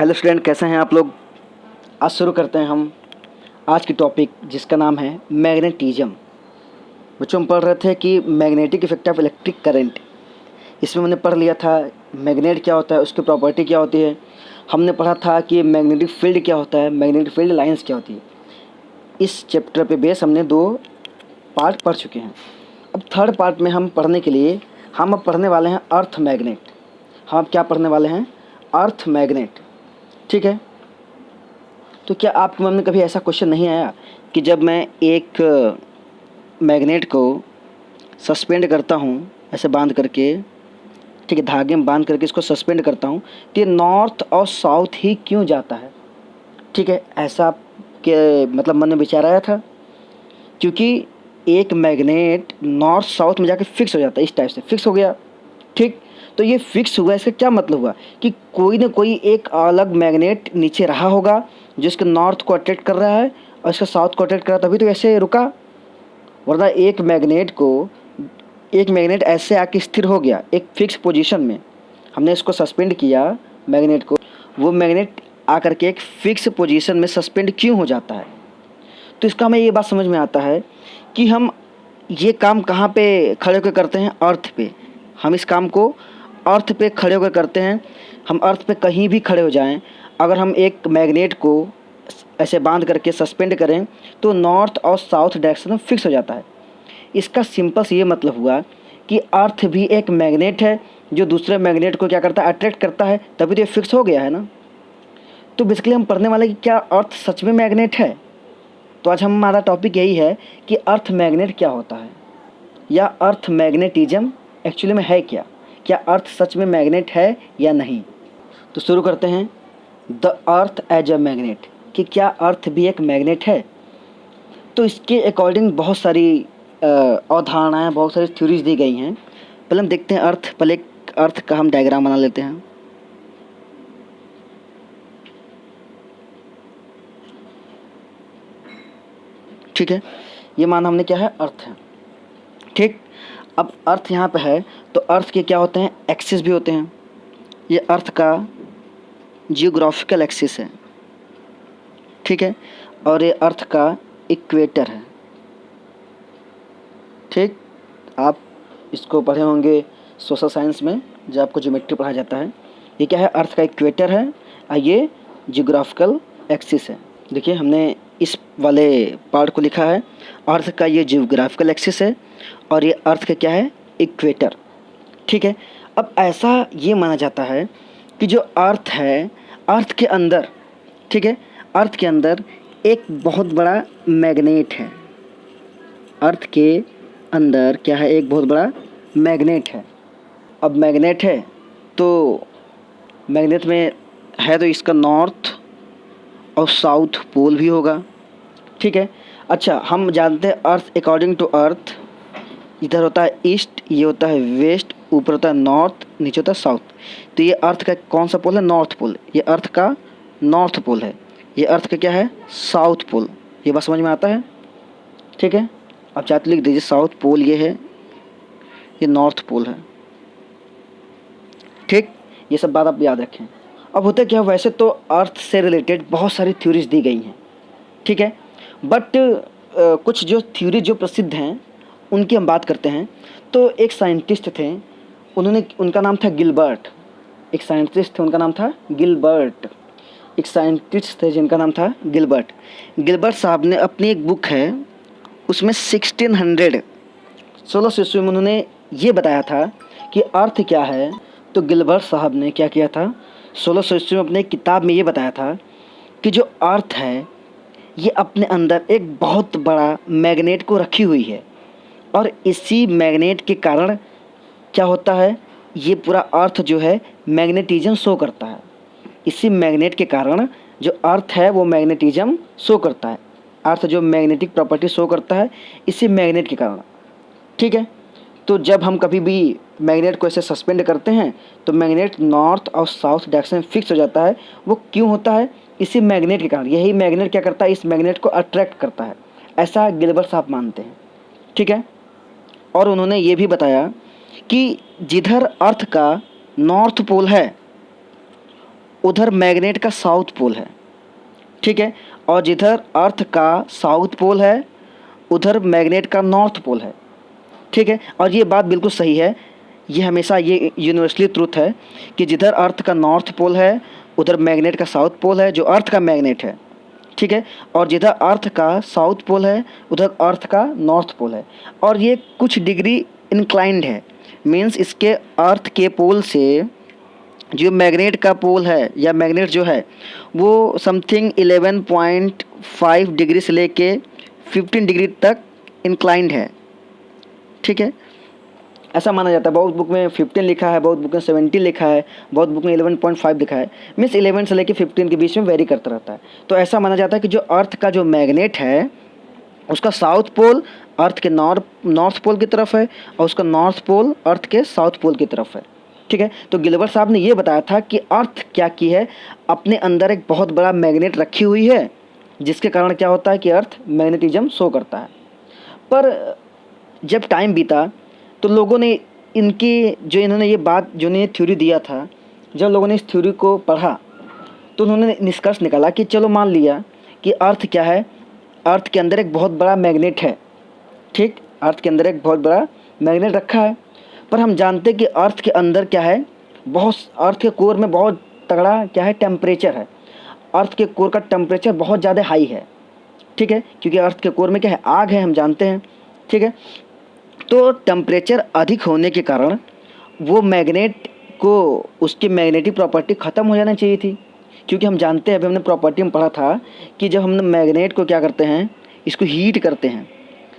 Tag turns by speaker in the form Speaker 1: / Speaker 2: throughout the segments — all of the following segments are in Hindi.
Speaker 1: हेलो स्टूडेंट, कैसे हैं आप लोग। आज शुरू करते हैं हम आज की टॉपिक जिसका नाम है मैग्नेटिज्म। बच्चों, हम पढ़ रहे थे कि magnetic effect of electric current. इसमें हमने पढ़ लिया था मैग्नेट क्या होता है, उसकी प्रॉपर्टी क्या होती है। हमने पढ़ा था कि मैग्नेटिक फील्ड क्या होता है, मैग्नेटिक फील्ड लाइंस क्या होती है। इस चैप्टर पे बेस हमने 2 पार्ट पढ़ चुके हैं। अब थर्ड पार्ट में हम पढ़ने के लिए हम अब पढ़ने वाले हैं अर्थ मैग्नेट। हम अब क्या पढ़ने वाले हैं? Earth magnet. ठीक है। तो क्या आपके मन में कभी ऐसा क्वेश्चन नहीं आया कि जब मैं एक मैग्नेट को सस्पेंड करता हूँ ऐसे बांध करके, ठीक है, धागे में बांध करके इसको सस्पेंड करता हूँ, तो ये नॉर्थ और साउथ ही क्यों जाता है? ठीक है, ऐसा आपके मतलब मन में विचार आया था? क्योंकि एक मैग्नेट नॉर्थ साउथ में जाके फिक्स हो जाता है, इस टाइप से फिक्स हो गया। ठीक, तो ये फिक्स हुआ, इसका क्या मतलब हुआ कि कोई ना कोई एक अलग मैग्नेट नीचे रहा होगा जो इसके नॉर्थ को अट्रैक्ट कर रहा है और इसका साउथ को अट्रैक्ट कर रहा है, तभी तो ऐसे रुका। वरना एक मैग्नेट ऐसे आके स्थिर हो गया एक फिक्स पोजीशन में। हमने इसको सस्पेंड किया मैग्नेट को, वो मैग्नेट आकर के एक फिक्स पोजीशन में सस्पेंड क्यों हो जाता है? तो इसका हमें ये बात समझ में आता है कि हम ये काम कहाँ पे खड़े होकर करते हैं? अर्थ पे। हम इस काम को अर्थ पे खड़े होकर करते हैं। हम अर्थ पे कहीं भी खड़े हो जाएं, अगर हम एक मैग्नेट को ऐसे बांध करके सस्पेंड करें तो नॉर्थ और साउथ डायरेक्शन में फिक्स हो जाता है। इसका सिंपल से ये मतलब हुआ कि अर्थ भी एक मैग्नेट है जो दूसरे मैग्नेट को क्या करता है? अट्रैक्ट करता है, तभी तो ये फिक्स हो गया है ना। तो बेसिकली हम पढ़ने वाले कि क्या अर्थ सच में मैग्नेट है। तो आज हमारा टॉपिक यही है कि अर्थ मैग्नेट क्या होता है, या अर्थ मैग्नेटिज्म एक्चुअली में है क्या। क्या अर्थ सच में मैग्नेट है या नहीं? तो शुरू करते हैं the earth as a magnet, कि क्या अर्थ भी एक मैग्नेट है। तो इसके अकॉर्डिंग बहुत सारी अवधारणाएँ, बहुत सारी थ्योरीज दी गई हैं। पहले हम देखते हैं अर्थ, पहले एक अर्थ का हम डायग्राम बना लेते हैं। ठीक है, ये माना हमने क्या है? अर्थ है। ठीक, अब अर्थ यहाँ पे है तो अर्थ के क्या होते हैं? एक्सिस भी होते हैं। ये अर्थ का जियोग्राफिकल एक्सिस है, ठीक है, और ये अर्थ का इक्वेटर है। ठीक, आप इसको पढ़े होंगे सोशल साइंस में जब आपको ज्योमेट्री पढ़ाया जाता है। ये क्या है? अर्थ का इक्वेटर है और ये जियोग्राफिकल एक्सिस है। देखिए, हमने इस वाले पार्ट को लिखा है, अर्थ का ये जियोग्राफिकल एक्सिस है और ये अर्थ का क्या है? इक्वेटर। ठीक है, अब ऐसा ये माना जाता है कि जो अर्थ है, अर्थ के अंदर, ठीक है, अर्थ के अंदर एक बहुत बड़ा मैग्नेट है। अर्थ के अंदर क्या है? एक बहुत बड़ा मैग्नेट है। अब मैग्नेट है तो मैग्नेट में है तो इसका नॉर्थ और साउथ पोल भी होगा। ठीक है, अच्छा, हम जानते हैं अर्थ अकॉर्डिंग टू अर्थ इधर होता है ईस्ट, ये होता है वेस्ट, ऊपर होता है नॉर्थ, नीचे होता है साउथ। तो ये अर्थ का कौन सा पोल है? North pole. ये अर्थ का नॉर्थ पोल है। ये अर्थ का क्या है? South pole. ये बात समझ में आता है? ठीक है, अब चाहे तो लिख दीजिए साउथ पोल ये है, ये नॉर्थ पोल है। ठीक, ये सब बात आप याद रखें। अब होता क्या, वैसे तो अर्थ से रिलेटेड बहुत सारी थ्योरीज दी गई हैं, ठीक है, बट कुछ जो थ्योरी जो प्रसिद्ध हैं उनकी हम बात करते हैं। तो एक साइंटिस्ट थे, उनका नाम था गिलबर्ट। एक साइंटिस्ट थे, उनका नाम था गिलबर्ट। एक साइंटिस्ट थे जिनका नाम था गिलबर्ट। गिलबर्ट साहब ने अपनी एक बुक है, उसमें 1600 ईस्वी में उन्होंने ये बताया था कि अर्थ क्या है। तो गिलबर्ट साहब ने क्या किया था? 1600 ईस्वी में अपने किताब में ये बताया था कि जो अर्थ है ये अपने अंदर एक बहुत बड़ा मैग्नेट को रखी हुई है, और इसी मैग्नेट के कारण क्या होता है? ये पूरा अर्थ जो है मैग्नेटिज्म शो करता है। इसी मैग्नेट के कारण जो अर्थ है वो मैग्नेटिज्म शो करता है। अर्थ जो मैग्नेटिक प्रॉपर्टी शो करता है इसी मैग्नेट के कारण। ठीक है, तो जब हम कभी भी मैग्नेट को ऐसे सस्पेंड करते हैं तो मैग्नेट नॉर्थ और साउथ डायरेक्शन में फिक्स हो जाता है। वो क्यों होता है? इसी मैग्नेट के कारण। यही मैग्नेट क्या करता है? इस मैग्नेट को अट्रैक्ट करता है, ऐसा गिलबर्ट साहब मानते हैं। ठीक है, और उन्होंने ये भी बताया कि जिधर अर्थ का नॉर्थ पोल है उधर मैग्नेट का साउथ पोल है, ठीक है, और जिधर अर्थ का साउथ पोल है उधर मैग्नेट का नॉर्थ पोल है, ठीक है। और ये बात बिल्कुल सही है, ये हमेशा ये यूनिवर्सली ट्रूथ है कि जिधर अर्थ का नॉर्थ पोल है उधर मैग्नेट का साउथ पोल है, जो अर्थ का मैग्नेट है, ठीक है, और जिधर अर्थ का साउथ पोल है उधर अर्थ का नॉर्थ पोल है। और ये कुछ डिग्री इंक्लाइंड है, मीन्स इसके अर्थ के पोल से जो मैग्नेट का पोल है या मैग्नेट जो है वो समथिंग 11.5 डिग्री से लेके 15 डिग्री तक इंक्लाइंड है, ठीक है, ऐसा माना जाता है। बहुत बुक में 15 लिखा है, बहुत बुक में 17 लिखा है, बहुत बुक में 11.5 लिखा है, मीन्स 11 से लेके 15 के बीच में वेरी करता रहता है। तो ऐसा माना जाता है कि जो अर्थ का जो मैग्नेट है उसका साउथ पोल अर्थ के नॉर्थ पोल की तरफ है और उसका नॉर्थ पोल अर्थ के साउथ पोल की तरफ है, ठीक है। तो गिलबर्ट साहब ने ये बताया था कि अर्थ क्या की है, अपने अंदर एक बहुत बड़ा मैग्नेट रखी हुई है, जिसके कारण क्या होता है कि अर्थ मैग्नेटिज्म शो करता है। पर जब टाइम बीता तो लोगों ने इन्होंने ये बात जो इन्होंने थ्योरी दिया था, जब लोगों ने इस थ्योरी को पढ़ा तो उन्होंने निष्कर्ष निकाला कि चलो मान लिया कि अर्थ क्या है, अर्थ के अंदर एक बहुत बड़ा मैग्नेट है, ठीक, अर्थ के अंदर एक बहुत बड़ा मैग्नेट रखा है। पर हम जानते हैं कि अर्थ के अंदर क्या है, अर्थ के कोर में बहुत तगड़ा क्या है, टेम्परेचर है। अर्थ के कोर का टेम्परेचर बहुत ज़्यादा हाई है, ठीक है, क्योंकि अर्थ के कोर में क्या है, आग है, हम जानते हैं, ठीक है। तो टेम्परेचर अधिक होने के कारण वो मैग्नेट को उसकी मैग्नेटिक प्रॉपर्टी ख़त्म हो जानी चाहिए थी, क्योंकि हम जानते हैं, अभी हमने प्रॉपर्टी में पढ़ा था कि जब हम मैग्नेट को क्या करते हैं, इसको हीट करते हैं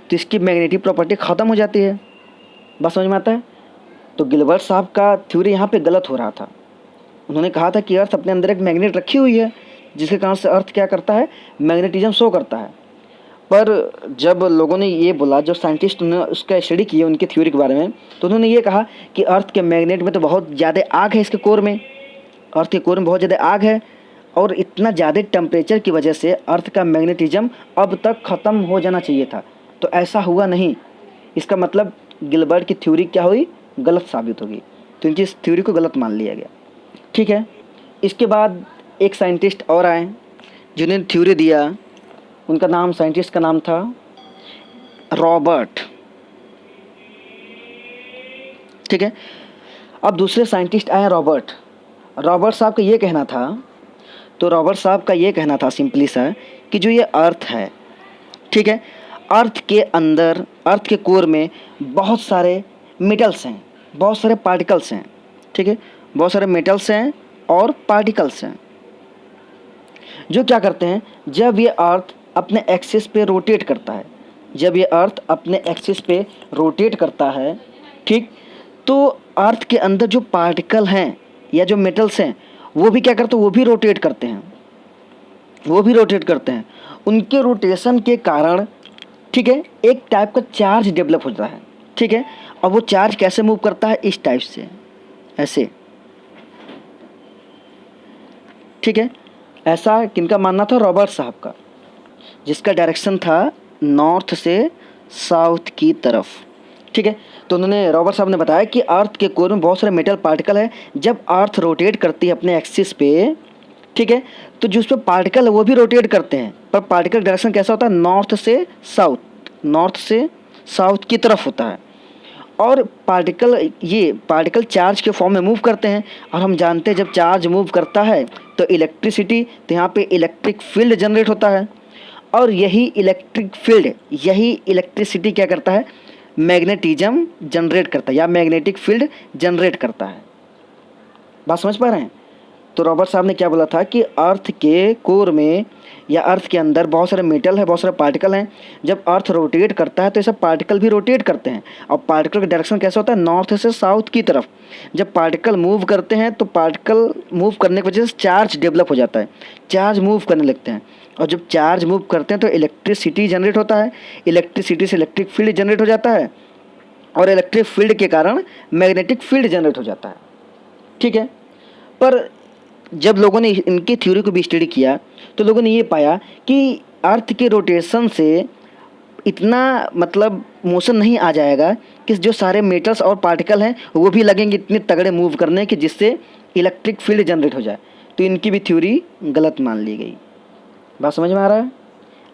Speaker 1: तो इसकी मैग्नेटिक प्रॉपर्टी ख़त्म हो जाती है। बात समझ में आता है। तो गिलबर्ट साहब का थ्योरी यहाँ पे गलत हो रहा था। उन्होंने कहा था कि अर्थ अपने अंदर एक मैग्नेट रखी हुई है, जिसके कारण से अर्थ क्या करता है, मैग्नेटिज्म शो करता है। पर जब लोगों ने ये बोला, जो साइंटिस्ट ने उसका स्टडी किया उनकी थ्योरी के बारे में, तो उन्होंने ये कहा कि अर्थ के मैग्नेट में तो बहुत ज़्यादा आग है, इसके कोर में, अर्थ के कोर में बहुत ज़्यादा आग है, और इतना ज़्यादा टेम्परेचर की वजह से अर्थ का मैग्नेटिज्म अब तक ख़त्म हो जाना चाहिए था। तो ऐसा हुआ नहीं, इसका मतलब गिलबर्ट की थ्योरी क्या हुई, गलत साबित होगी। तो इनकी इस थ्योरी को गलत मान लिया गया, ठीक है। इसके बाद एक साइंटिस्ट और आए जिन्होंने थ्योरी दिया, उनका नाम, साइंटिस्ट का नाम था रॉबर्ट, ठीक है। अब दूसरे साइंटिस्ट आए रॉबर्ट साहब का ये कहना था, तो रॉबर्ट साहब का ये कहना था सिंपली सा कि जो ये अर्थ है, ठीक है, अर्थ के अंदर, अर्थ के कोर में बहुत सारे मेटल्स हैं, बहुत सारे पार्टिकल्स हैं, ठीक है, बहुत सारे मेटल्स हैं और पार्टिकल्स हैं, जो क्या करते हैं, जब ये अर्थ अपने एक्सिस पे रोटेट करता है, जब ये अर्थ अपने एक्सिस पे रोटेट करता है, ठीक, तो अर्थ के अंदर जो पार्टिकल हैं या जो मेटल्स हैं वो भी क्या करते हैं, वो भी रोटेट करते हैं, वो भी रोटेट करते हैं। उनके रोटेशन के कारण, ठीक है, एक टाइप का चार्ज डेवलप होता है, ठीक है। और वो चार्ज कैसे मूव करता है, इस टाइप से, ऐसे, ठीक है। ऐसा किनका मानना था, रॉबर्ट साहब का, जिसका डायरेक्शन था नॉर्थ से साउथ की तरफ, ठीक है। तो उन्होंने, रॉबर्ट साहब ने बताया कि अर्थ के कोर में बहुत सारे मेटल पार्टिकल है, जब अर्थ रोटेट करती है अपने एक्सिस पे, ठीक है, तो जो उस पर पार्टिकल है वो भी रोटेट करते हैं, पर पार्टिकल डायरेक्शन कैसा होता है, नॉर्थ से साउथ, नॉर्थ से साउथ की तरफ होता है। और पार्टिकल चार्ज के फॉर्म में मूव करते हैं, और हम जानते हैं जब चार्ज मूव करता है तो इलेक्ट्रिसिटी, तो यहाँ पे इलेक्ट्रिक फील्ड जनरेट होता है, और यही इलेक्ट्रिसिटी क्या करता है, मैग्नेटिज्म जनरेट करता है या मैग्नेटिक फील्ड जनरेट करता है। बात समझ पा रहे हैं। तो रॉबर्ट साहब ने क्या बोला था कि अर्थ के कोर में या अर्थ के अंदर बहुत सारे मेटल है, बहुत सारे पार्टिकल हैं, जब अर्थ रोटेट करता है तो ये सब पार्टिकल भी रोटेट करते हैं, और पार्टिकल का डायरेक्शन कैसा होता है, नॉर्थ से साउथ की तरफ। जब पार्टिकल मूव करते हैं तो पार्टिकल मूव करने की वजह से चार्ज डेवलप हो जाता है, चार्ज मूव करने लगते हैं, और जब चार्ज मूव करते हैं तो इलेक्ट्रिसिटी जनरेट होता है, इलेक्ट्रिसिटी से इलेक्ट्रिक फील्ड जनरेट हो जाता है, और इलेक्ट्रिक फील्ड के कारण मैग्नेटिक फील्ड जनरेट हो जाता है, ठीक है। पर जब लोगों ने इनकी थ्योरी को भी स्टडी किया तो लोगों ने ये पाया कि अर्थ के रोटेशन से इतना मतलब मोशन नहीं आ जाएगा कि जो सारे मेटल्स और पार्टिकल हैं वो भी लगेंगे इतने तगड़े मूव करने कि जिससे इलेक्ट्रिक फील्ड जनरेट हो जाए। तो इनकी भी थ्योरी गलत मान ली गई। बात समझ में आ रहा है?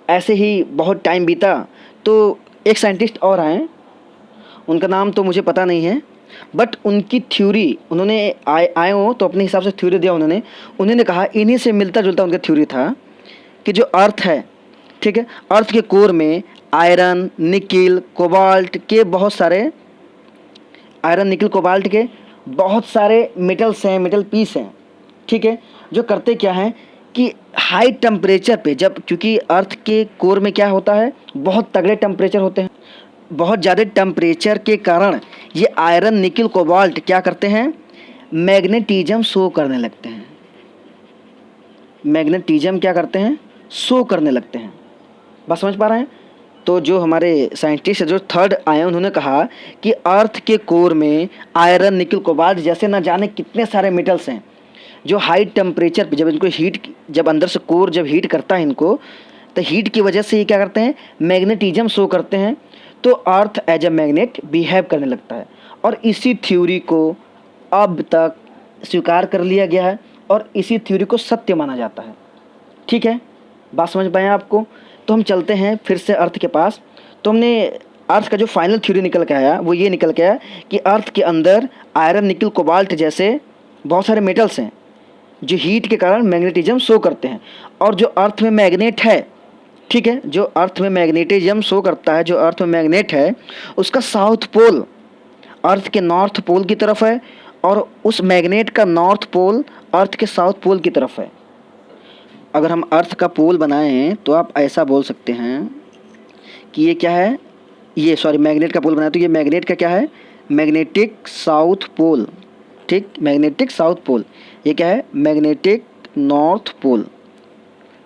Speaker 1: ऐसे ही बहुत टाइम बीता तो एक साइंटिस्ट और आए, उनका नाम तो मुझे पता नहीं है, बट उनकी थ्योरी उन्होंने आए हो तो अपने हिसाब से थ्योरी दिया उन्होंने कहा, इन्हीं से मिलता जुलता उनका थ्योरी था कि जो अर्थ है, ठीक है, अर्थ के कोर में आयरन निकिल कोबाल्ट के बहुत सारे मेटल्स हैं, मेटल पीस हैं, ठीक है, जो करते क्या हैं कि हाई टेम्परेचर पे, जब क्योंकि अर्थ के कोर में क्या होता है, बहुत तगड़े टेम्परेचर होते हैं, बहुत ज़्यादा टेम्परेचर के कारण ये आयरन निकिल कोबाल्ट क्या करते हैं, मैग्नेटिज्म शो करने लगते हैं। मैग्नेटिज्म क्या करते हैं, शो करने लगते हैं। बात समझ पा रहे हैं? तो जो हमारे साइंटिस्ट जो थर्ड आए उन्होंने कहा कि अर्थ के कोर में आयरन निकिल कोबाल्ट जैसे ना जाने कितने सारे मेटल्स हैं, जो हाई टेम्परेचर पे जब इनको जब अंदर से कोर जब हीट करता है इनको, तो हीट की वजह से ये क्या करते हैं, मैग्नेटिज्म शो करते हैं, तो earth as a magnet behave करने लगता है। और इसी थ्योरी को अब तक स्वीकार कर लिया गया है और इसी थ्योरी को सत्य माना जाता है। ठीक है, बात समझ पाए आपको? तो हम चलते हैं फिर से अर्थ के पास। तो हमने अर्थ का जो फाइनल थ्योरी निकल के आया वो ये निकल के आया कि अर्थ के अंदर आयरन निकिल कोबाल्ट जैसे बहुत सारे मेटल्स हैं जो हीट के कारण मैग्नेटिज्म शो करते हैं। और जो अर्थ में मैग्नेट है, ठीक है, जो अर्थ में मैग्नेटिज्म शो करता है, जो अर्थ में मैग्नेट है, उसका साउथ पोल अर्थ के नॉर्थ पोल की तरफ है और उस मैग्नेट का नॉर्थ पोल अर्थ के साउथ पोल की तरफ है। अगर हम अर्थ का पोल बनाएं तो आप ऐसा बोल सकते हैं कि ये क्या है, मैग्नेट का पोल बनाए तो ये मैग्नेट का क्या है, मैग्नेटिक साउथ पोल। ठीक, मैग्नेटिक साउथ पोल। ये क्या है, मैग्नेटिक नॉर्थ पोल।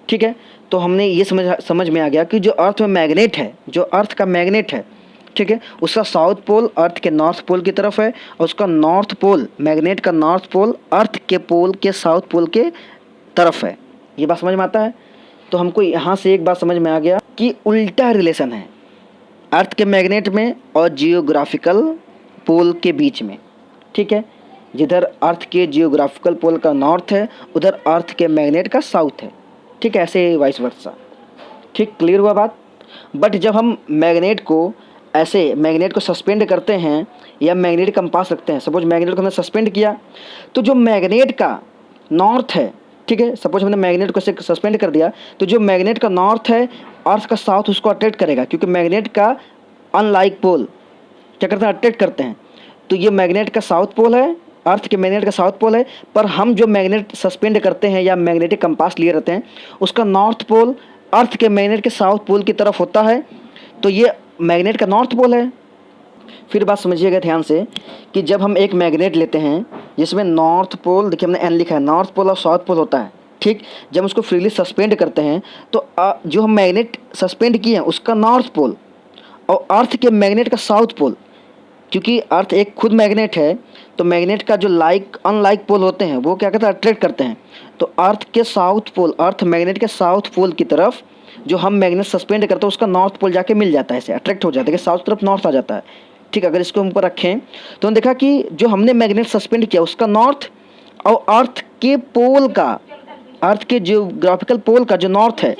Speaker 1: ठीक है, तो हमने ये समझ में आ गया कि जो अर्थ में मैग्नेट है, जो अर्थ का मैग्नेट है, ठीक है, उसका साउथ पोल अर्थ के नॉर्थ पोल की तरफ है और उसका नॉर्थ पोल, मैग्नेट का नॉर्थ पोल अर्थ के पोल के साउथ पोल के तरफ है। ये बात समझ में आता है? तो हमको यहाँ से एक बात समझ में आ गया कि उल्टा रिलेशन है अर्थ के मैग्नेट में और जियोग्राफिकल पोल के बीच में। ठीक है, जिधर अर्थ के जियोग्राफिकल पोल का नॉर्थ है उधर अर्थ के मैग्नेट का साउथ है। ठीक है, ऐसे वाइस वर्सा। ठीक, क्लियर हुआ बात? बट जब हम मैग्नेट को सस्पेंड करते हैं या मैग्नेट कंपास रखते हैं, सपोज मैग्नेट को हमने सस्पेंड किया, तो जो मैग्नेट का नॉर्थ है, ठीक है, सपोज हमने मैग्नेट को सस्पेंड कर दिया, तो जो मैग्नेट का नॉर्थ है अर्थ का साउथ उसको अट्रैक्ट करेगा, क्योंकि मैग्नेट का अनलाइक पोल क्या करते हैं, अट्रैक्ट करते हैं। तो ये मैग्नेट का साउथ पोल है, अर्थ के मैग्नेट का साउथ पोल है, पर हम जो मैग्नेट सस्पेंड करते हैं या मैग्नेटिक कंपास लिए रहते हैं उसका नॉर्थ पोल अर्थ के मैग्नेट के साउथ पोल की तरफ होता है, तो ये मैग्नेट का नॉर्थ पोल है। फिर बात समझिएगा ध्यान से कि जब हम एक मैग्नेट लेते हैं जिसमें नॉर्थ पोल, देखिए हमने एन लिखा है, नॉर्थ पोल और साउथ पोल होता है। ठीक, जब उसको फ्रीली सस्पेंड करते हैं तो जो हम मैग्नेट सस्पेंड किए हैं उसका नॉर्थ पोल और अर्थ के मैग्नेट का साउथ पोल, क्योंकि अर्थ एक खुद मैग्नेट है तो मैग्नेट का जो अनलाइक पोल होते हैं वो क्या करते हैं, अट्रैक्ट करते हैं। तो अर्थ के साउथ पोल, अर्थ मैग्नेट के साउथ पोल की तरफ जो हम मैग्नेट सस्पेंड करते हैं उसका नॉर्थ पोल जाके मिल जाता है, ऐसे अट्रैक्ट हो जाता है कि साउथ तरफ नॉर्थ आ जाता है। ठीक, अगर इसको ऊपर रखें तो हम देखा कि जो हमने मैग्नेट सस्पेंड किया उसका नॉर्थ और अर्थ के पोल का, अर्थ के जियोग्राफिकल पोल का जो नॉर्थ है,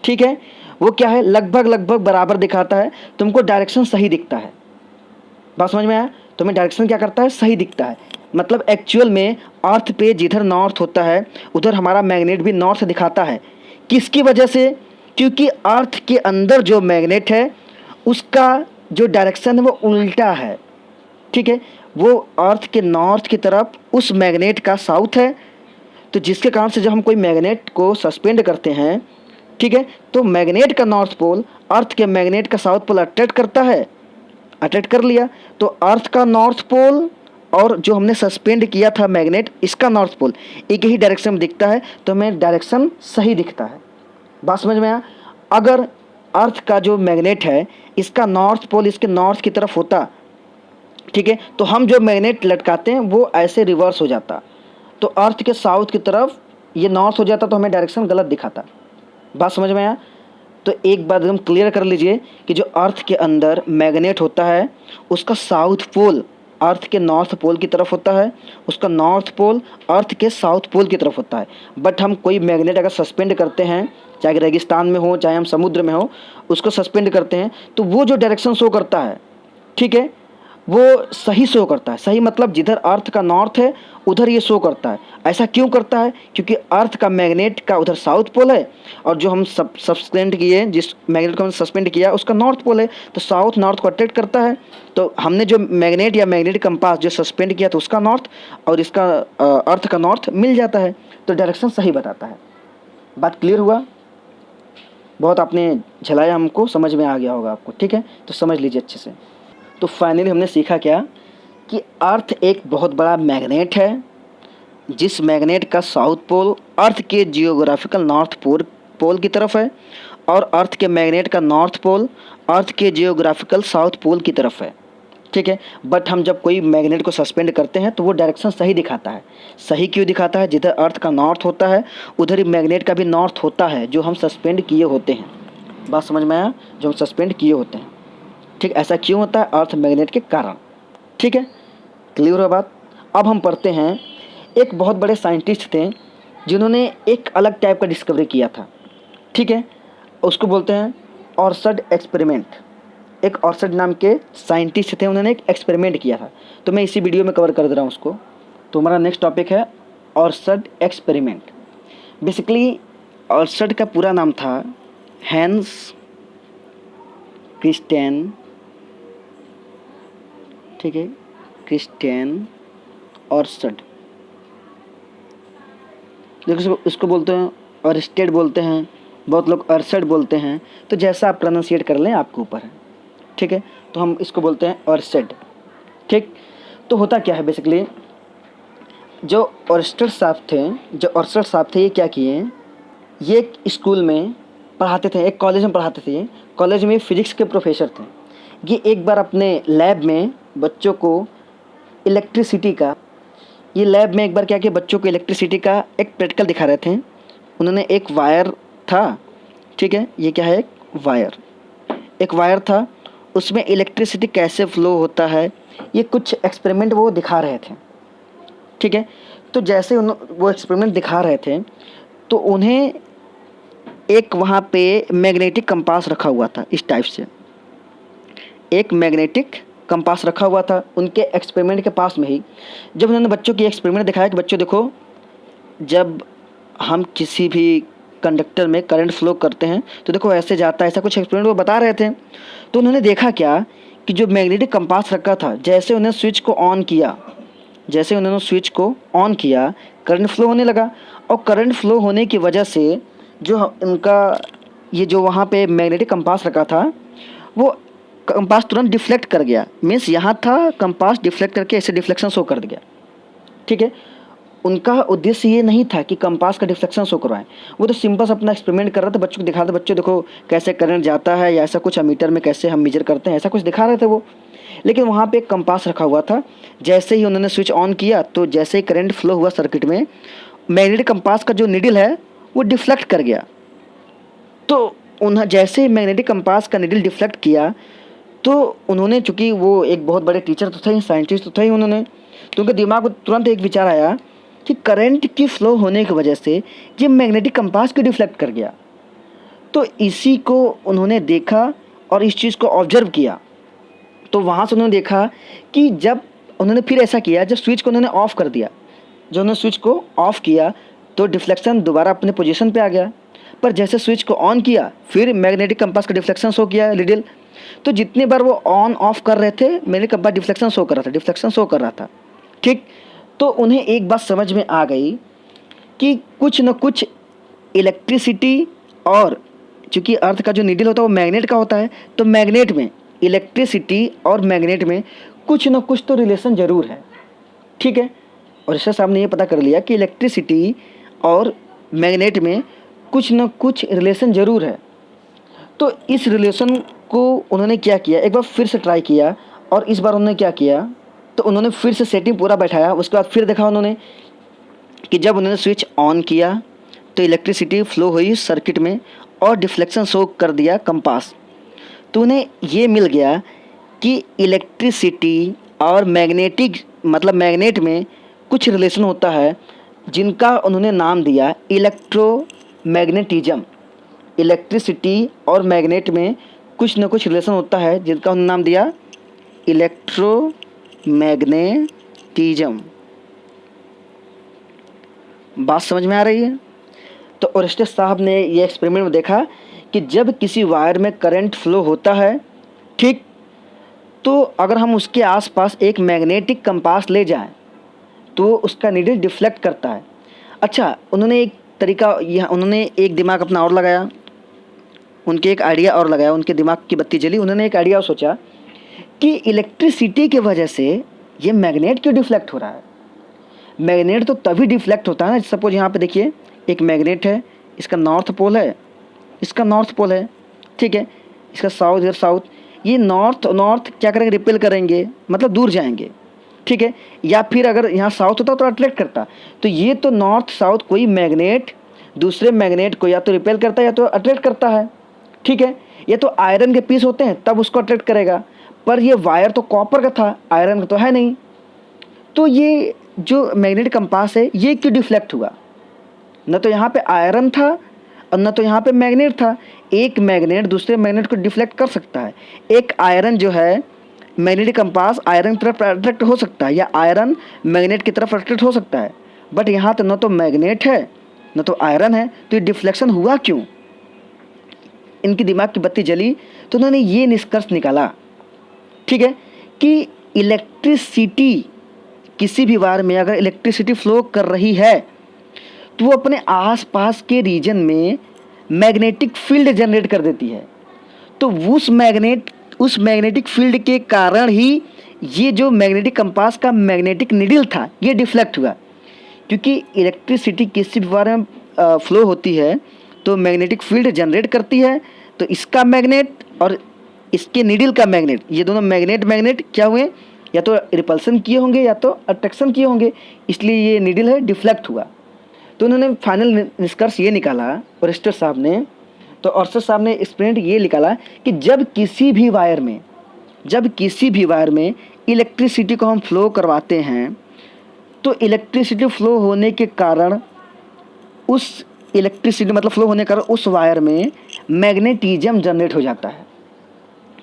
Speaker 1: ठीक है, वो क्या है, लगभग बराबर दिखाता है, तुमको डायरेक्शन सही दिखता है। बात समझ में आया? तुम्हें डायरेक्शन क्या करता है, सही दिखता है। मतलब एक्चुअल में अर्थ पे जिधर नॉर्थ होता है उधर हमारा मैग्नेट भी नॉर्थ दिखाता है। किसकी वजह से? क्योंकि अर्थ के अंदर जो मैग्नेट है उसका जो डायरेक्शन है वो उल्टा है। ठीक है, वो अर्थ के नॉर्थ की तरफ उस मैग्नेट का साउथ है, तो जिसके कारण से जब हम कोई मैग्नेट को सस्पेंड करते हैं, ठीक है, तो मैग्नेट का नॉर्थ पोल अर्थ के मैग्नेट का साउथ पोल अट्रैक्ट करता है, अट्रैक्ट कर लिया, तो अर्थ का नॉर्थ पोल और जो हमने सस्पेंड किया था मैग्नेट, इसका नॉर्थ पोल एक ही डायरेक्शन में दिखता है, तो हमें डायरेक्शन सही दिखता है। बात समझ में आया? अगर अर्थ का जो मैग्नेट है इसका नॉर्थ पोल इसके नॉर्थ की तरफ होता, ठीक है, तो हम जो मैग्नेट लटकाते हैं वो ऐसे रिवर्स हो जाता, तो अर्थ के साउथ की तरफ ये नॉर्थ हो जाता, तो हमें डायरेक्शन गलत दिखाता। बात समझ में आया? तो एक बात एकदम क्लियर कर लीजिए कि जो अर्थ के अंदर मैग्नेट होता है उसका साउथ पोल अर्थ के नॉर्थ पोल की तरफ होता है, उसका नॉर्थ पोल अर्थ के साउथ पोल की तरफ होता है। बट हम कोई मैग्नेट अगर सस्पेंड करते हैं, चाहे रेगिस्तान में हो चाहे हम समुद्र में हो, उसको सस्पेंड करते हैं तो वो जो डायरेक्शन शो करता है, ठीक है, वो सही शो करता है। सही मतलब जिधर अर्थ का नॉर्थ है उधर ये शो करता है। ऐसा क्यों करता है? क्योंकि अर्थ का मैग्नेट का उधर साउथ पोल है और जो हम सस्पेंड किए, जिस मैग्नेट को हमने सस्पेंड किया उसका नॉर्थ पोल है, तो साउथ नॉर्थ को अट्रैक्ट करता है। तो हमने जो मैग्नेट या मैग्नेटिक कंपास जो सस्पेंड किया तो उसका नॉर्थ और इसका अर्थ का नॉर्थ मिल जाता है, तो डायरेक्शन सही बताता है। बात क्लियर हुआ? बहुत आपने झलाया, हमको समझ में आ गया होगा आपको, ठीक है, तो समझ लीजिए अच्छे से। तो फाइनली हमने सीखा क्या कि अर्थ एक बहुत बड़ा मैग्नेट है, जिस मैग्नेट का साउथ पोल अर्थ के जियोग्राफिकल नॉर्थ पोल की तरफ है और अर्थ के मैग्नेट का नॉर्थ पोल अर्थ के जियोग्राफिकल साउथ पोल की तरफ है, ठीक है। बट हम जब कोई मैग्नेट को सस्पेंड करते हैं तो वो डायरेक्शन सही दिखाता है। सही क्यों दिखाता है? जिधर अर्थ का नॉर्थ होता है उधर ही मैग्नेट का भी नॉर्थ होता है जो हम सस्पेंड किए होते हैं। बात समझ में आया? जो हम सस्पेंड किए होते हैं, ठीक। ऐसा क्यों होता है? अर्थ मैग्नेट के कारण, ठीक है। क्लियर है बात? अब हम पढ़ते हैं, एक बहुत बड़े साइंटिस्ट थे जिन्होंने एक अलग टाइप का डिस्कवरी किया था, ठीक है। उसको बोलते हैं ऑर्सड एक्सपेरिमेंट। एक ऑर्सड नाम के साइंटिस्ट थे, उन्होंने एक एक्सपेरिमेंट किया था, तो मैं इसी वीडियो में कवर कर दे रहा हूँ उसको। तो हमारा नेक्स्ट टॉपिक है ऑर्सड एक्सपेरिमेंट। बेसिकली ऑर्सड का पूरा नाम था हैंस क्रिस्टियन, ठीक है, क्रिस्टियन ऑर्सड। देखो इसको बोलते हैं ऑर्स्टेड बोलते हैं, बहुत लोग अर्सड बोलते हैं, तो जैसा आप प्रोनाउंसिएट कर लें आपके ऊपर है, ठीक है। तो हम इसको बोलते हैं ऑर्सड, ठीक। तो होता क्या है बेसिकली, जो ऑर्सड साहब थे ये क्या किए, ये एक स्कूल में पढ़ाते थे, एक कॉलेज में पढ़ाते थे। कॉलेज में फिजिक्स के प्रोफेसर थे। ये एक बार अपने लैब में बच्चों को इलेक्ट्रिसिटी का, ये लैब में एक बार क्या किया, बच्चों को इलेक्ट्रिसिटी का एक प्रैक्टिकल दिखा रहे थे। उन्होंने एक वायर था, ठीक है, ये क्या है, एक वायर था, उसमें इलेक्ट्रिसिटी कैसे फ्लो होता है ये कुछ एक्सपेरिमेंट वो दिखा रहे थे, ठीक है। तो जैसे वो एक्सपेरिमेंट दिखा रहे थे तो उन्हें एक वहाँ पे मैग्नेटिक कंपास रखा हुआ था, इस टाइप से एक मैग्नेटिक कंपास रखा हुआ था उनके एक्सपेरिमेंट के पास में ही। जब उन्होंने बच्चों की एक्सपेरिमेंट दिखाया कि बच्चों देखो, जब हम किसी भी कंडक्टर में करंट फ्लो करते हैं तो देखो ऐसे जाता है, ऐसा कुछ एक्सपेरिमेंट वो बता रहे थे। तो उन्होंने देखा क्या कि जो मैग्नेटिक कंपास रखा था, जैसे उन्होंने स्विच को ऑन किया, करंट फ्लो होने लगा। और करंट फ्लो होने की वजह से जो उनका ये जो वहाँ पे मैग्नेटिक कंपास रखा था वो कंपास तुरंत डिफ्लेक्ट कर गया। मीन्स यहाँ था, कंपास डिफ्लेक्ट करके ऐसे डिफ्लेक्शन शो कर दिया, ठीक है। उनका उद्देश्य ये नहीं था कि कंपास का डिफ्लेक्शन शो करवाएं, वो तो सिंपल से अपना एक्सपेरिमेंट कर रहे थे, बच्चों को दिखा रहे थे, बच्चों देखो कैसे करंट जाता है या ऐसा कुछ मीटर में कैसे हम मेजर करते हैं, ऐसा कुछ दिखा रहे थे वो। लेकिन वहाँ पे एक कंपास रखा हुआ था, जैसे ही उन्होंने स्विच ऑन किया तो जैसे ही करंट फ्लो हुआ सर्किट में, मैग्नेटिक कंपास का जो नीडल है वो डिफ्लेक्ट कर गया। तो उन्हें जैसे ही मैग्नेटिक कंपास का नीडल डिफ्लेक्ट किया तो उन्होंने, चूँकि वो एक बहुत बड़े टीचर तो थे, साइंटिस्ट तो थे ही उन्होंने, तो उनके दिमाग में तुरंत एक विचार आया कि करंट की फ्लो होने की वजह से ये मैग्नेटिक कंपास को डिफ्लेक्ट कर गया। तो इसी को उन्होंने देखा और इस चीज़ को ऑब्जर्व किया। तो वहाँ से उन्होंने देखा कि जब उन्होंने फिर ऐसा किया, जब स्विच को उन्होंने ऑफ़ कर दिया, जो उन्होंने स्विच को ऑफ़ किया तो डिफ्लेक्शन दोबारा अपने पोजीशन पे आ गया। पर जैसे स्विच को ऑन किया फिर मैग्नेटिक कंपास का डिफ्लेक्शन शो किया लिटिल। तो जितनी बार वो ऑन ऑफ कर रहे थे मैग्नेटिक कंपास डिफ्लेक्शन शो कर रहा था, ठीक। तो उन्हें एक बात समझ में आ गई कि कुछ न कुछ इलेक्ट्रिसिटी, और चूँकि अर्थ का जो नीडल होता है वो मैग्नेट का होता है, तो मैग्नेट में इलेक्ट्रिसिटी और मैग्नेट में कुछ न कुछ तो रिलेशन ज़रूर है, ठीक है। और इससे साहब ने ये पता कर लिया कि इलेक्ट्रिसिटी और मैग्नेट में कुछ न कुछ रिलेशन ज़रूर है। तो इस रिलेशन को उन्होंने क्या किया, एक बार फिर से ट्राई किया, और इस बार उन्होंने क्या किया, तो उन्होंने फिर से सेटिंग पूरा बैठाया। उसके बाद फिर देखा उन्होंने कि जब उन्होंने स्विच ऑन किया तो इलेक्ट्रिसिटी फ्लो हुई सर्किट में और डिफ्लेक्शन शो कर दिया कंपास। तो उन्हें ये मिल गया कि इलेक्ट्रिसिटी और मैग्नेटिक मतलब मैग्नेट में कुछ रिलेशन होता है जिनका उन्होंने नाम दिया इलेक्ट्रोमैग्नेटिज्म। इलेक्ट्रिसिटी और मैग्नेट में कुछ न कुछ रिलेशन होता है जिनका उन्होंने नाम दिया इलेक्ट्रोमैग्नेटिज्म। बात समझ में आ रही है? तो ओरेस्टेड साहब ने ये एक्सपेरिमेंट में देखा कि जब किसी वायर में करंट फ्लो होता है, ठीक, तो अगर हम उसके आसपास एक मैग्नेटिक कंपास ले जाएं तो उसका नीडल डिफ्लेक्ट करता है। अच्छा, उन्होंने एक तरीका यह उन्होंने एक दिमाग अपना और लगाया, उनके एक आइडिया और लगाया, उनके दिमाग की बत्ती जली। उन्होंने एक आइडिया और सोचा कि इलेक्ट्रिसिटी की वजह से ये मैग्नेट क्यों डिफ्लेक्ट हो रहा है। मैग्नेट तो तभी डिफ्लेक्ट होता है ना, सपोज यहाँ पे देखिए एक मैग्नेट है, इसका नॉर्थ पोल है, इसका नॉर्थ पोल है, ठीक है, इसका साउथ इधर साउथ, ये नॉर्थ नॉर्थ क्या करेंगे, रिपेल करेंगे, मतलब दूर जाएंगे, ठीक है। या फिर अगर यहाँ साउथ होता तो अट्रैक्ट करता, तो ये तो नॉर्थ साउथ कोई मैग्नेट दूसरे मैग्नेट को या तो रिपेल करता है या तो अट्रैक्ट करता है, ठीक है। ये तो आयरन के पीस होते हैं तब उसको अट्रैक्ट करेगा, पर ये वायर तो कॉपर का था, आयरन का तो है नहीं, तो ये जो मैग्नेटिक कंपास है ये क्यों डिफ्लेक्ट हुआ। न तो यहाँ पे आयरन था और न तो यहाँ पे मैग्नेट था। एक मैग्नेट दूसरे मैग्नेट को डिफ्लेक्ट कर सकता है, एक आयरन जो है मैग्नेटिक कंपास आयरन की तरफ अट्रैक्ट हो सकता है या आयरन मैग्नेट की तरफ अट्रैक्ट हो सकता है, बट यहाँ तो न तो मैग्नेट है न तो आयरन है, तो ये डिफ्लेक्शन हुआ क्यों। इनकी दिमाग की बत्ती जली तो उन्होंने ये निष्कर्ष निकाला, ठीक है, कि इलेक्ट्रिसिटी किसी भी वायर में अगर इलेक्ट्रिसिटी फ्लो कर रही है तो वो अपने आसपास के रीजन में मैग्नेटिक फील्ड जनरेट कर देती है। तो उस मैग्नेटिक फील्ड के कारण ही ये जो मैग्नेटिक कंपास का मैग्नेटिक नीडल था ये डिफ्लेक्ट हुआ, क्योंकि इलेक्ट्रिसिटी किसी भी वायर में फ्लो होती है तो मैग्नेटिक फील्ड जनरेट करती है। तो इसका मैग्नेट और इसके नीडल का मैग्नेट, ये दोनों मैग्नेट क्या हुए, या तो रिपल्सन किए होंगे या तो अट्रैक्शन किए होंगे, इसलिए ये नीडल है डिफ्लेक्ट हुआ। तो उन्होंने फाइनल निष्कर्ष ये निकाला ओरेस्टेड साहब ने, तो ओरेस्टेड साहब ने एक्सपेरिमेंट ये निकाला कि जब किसी भी वायर में इलेक्ट्रिसिटी को हम फ्लो करवाते हैं तो इलेक्ट्रिसिटी फ्लो होने के कारण उस इलेक्ट्रिसिटी मतलब फ्लो होने के कारण उस वायर में मैग्नेटिज्म जनरेट हो जाता है,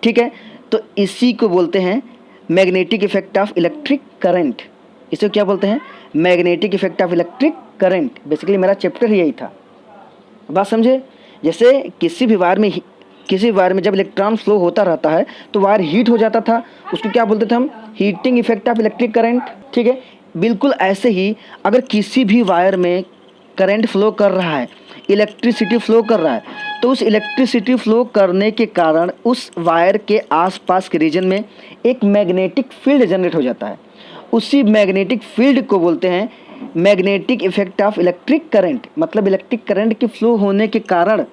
Speaker 1: ठीक है। तो इसी को बोलते हैं magnetic effect of electric current. इसे क्या बोलते हैं, magnetic effect of electric current. Basically मेरा चैप्टर ही यही था, बात समझे। जैसे किसी भी वायर में जब इलेक्ट्रॉन फ्लो होता रहता है तो वायर हीट हो जाता था, उसको क्या बोलते थे हम, heating effect of electric current, ठीक है। बिल्कुल ऐसे ही अगर किसी भी वायर में करंट फ्लो कर रहा है, इलेक्ट्रिसिटी फ्लो कर रहा है, तो उस इलेक्ट्रिसिटी फ्लो करने के कारण उस वायर के आसपास के रीजन में एक मैग्नेटिक फील्ड जनरेट हो जाता है। उसी मैग्नेटिक फील्ड को बोलते हैं magnetic effect of electric current. मतलब इलेक्ट्रिक करंट के फ्लो होने के कारण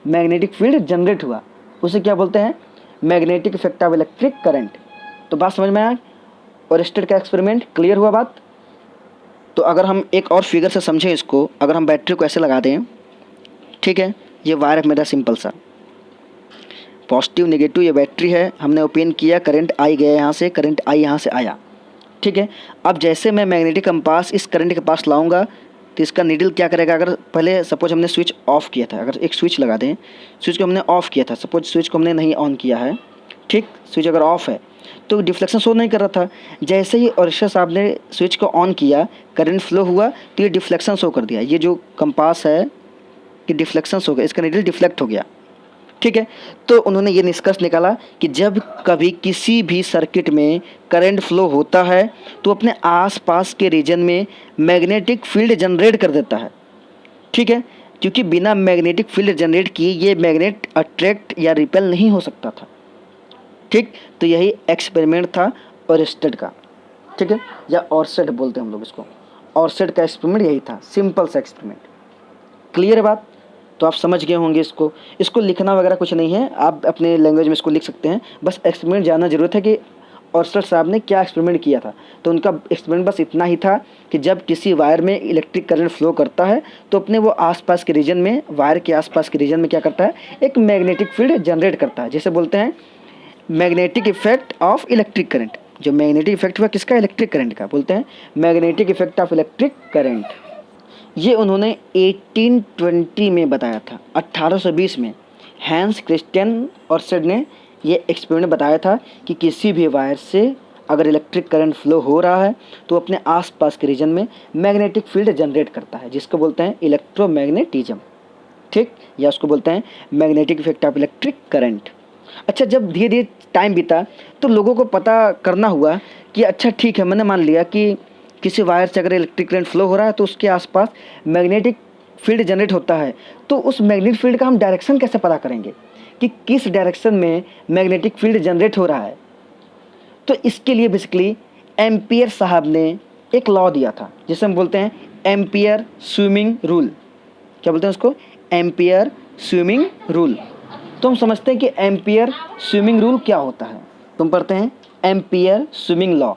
Speaker 1: मैग्नेटिक फील्ड जनरेट हुआ, उसे क्या बोलते हैं, magnetic effect of electric current. तो बात समझ में आया, ओरेस्टेड का एक्सपेरिमेंट क्लियर हुआ बात। तो अगर हम एक और फिगर से समझें इसको, अगर हम बैटरी को ऐसे लगा दें, ठीक है, ये वायर है मेरा सिंपल सा, पॉजिटिव नेगेटिव ये बैटरी है, हमने ओपन किया, करंट आई गया यहाँ से, करंट आई यहाँ से आया, ठीक है। अब जैसे मैं मैग्नेटिक कंपास इस करंट के पास लाऊंगा तो इसका नीडल क्या करेगा, अगर पहले सपोज हमने स्विच ऑफ किया था, अगर एक स्विच लगा दें, स्विच को हमने ऑफ किया था, सपोज स्विच को हमने नहीं ऑन किया है, ठीक, स्विच अगर ऑफ है तो डिफ्लेक्शन शो नहीं कर रहा था। जैसे ही ओरेस्टेड साहब ने स्विच को ऑन किया, करंट फ्लो हुआ तो ये डिफ्लेक्शन शो कर दिया। ये जो कंपास है कि डिफ्लेक्शन शो गया, इसका नीडल डिफ्लेक्ट हो गया, ठीक है। तो उन्होंने ये निष्कर्ष निकाला कि जब कभी किसी भी सर्किट में करंट फ्लो होता है तो अपने आसपास के रीजन में मैग्नेटिक फील्ड जनरेट कर देता है, ठीक है, क्योंकि बिना मैग्नेटिक फील्ड जनरेट किए ये मैग्नेट अट्रैक्ट या रिपेल नहीं हो सकता था, ठीक। तो यही एक्सपेरिमेंट था ओरेस्टेड का, ठीक है, या ओर्सेड बोलते हैं हम लोग इसको। ओर्सेड का एक्सपेरिमेंट यही था, सिंपल सा एक्सपेरिमेंट। क्लियर है बात? तो आप समझ गए होंगे इसको लिखना वगैरह कुछ नहीं है, आप अपने लैंग्वेज में इसको लिख सकते हैं, बस एक्सपेरिमेंट जानना ज़रूरत है कि ओर्सेड साहब ने क्या एक्सपेरिमेंट किया था। तो उनका एक्सपेरिमेंट बस इतना ही था कि जब किसी वायर में इलेक्ट्रिक करंट फ्लो करता है तो अपने वो आसपास के रीजन में, वायर के आसपास के रीजन में क्या करता है, एक मैग्नेटिक फील्ड जनरेट करता है, जिसे बोलते हैं magnetic effect of electric current. जो मैग्नेटिक इफेक्ट हुआ किसका, इलेक्ट्रिक करंट का, बोलते हैं magnetic effect of electric current. ये उन्होंने 1820 में बताया था, 1820 में हैंस क्रिस्टियन ऑर्सेड ने ये एक्सपेरिमेंट बताया था कि किसी भी वायर से अगर इलेक्ट्रिक करंट फ्लो हो रहा है तो अपने आसपास के रीजन में मैग्नेटिक फील्ड जनरेट करता है, जिसको बोलते हैं इलेक्ट्रोमैग्नेटिज्म, ठीक, या उसको बोलते हैं magnetic effect of electric current. अच्छा, जब धीरे धीरे टाइम बीता तो लोगों को पता करना हुआ कि अच्छा ठीक है, मैंने मान लिया कि किसी वायर से अगर इलेक्ट्रिक करंट फ्लो हो रहा है तो उसके आसपास मैग्नेटिक फील्ड जनरेट होता है, तो उस मैग्नेटिक फील्ड का हम डायरेक्शन कैसे पता करेंगे कि किस डायरेक्शन में मैग्नेटिक फील्ड जनरेट हो रहा है। तो इसके लिए बेसिकली एम्पियर साहब ने एक लॉ दिया था जिसे हम बोलते हैं एम्पियर स्विमिंग रूल। क्या बोलते हैं उसको, एम्पियर स्विमिंग रूल। तो हम समझते हैं कि एम्पियर स्विमिंग रूल क्या होता है, तो हम पढ़ते हैं एम्पियर स्विमिंग लॉ।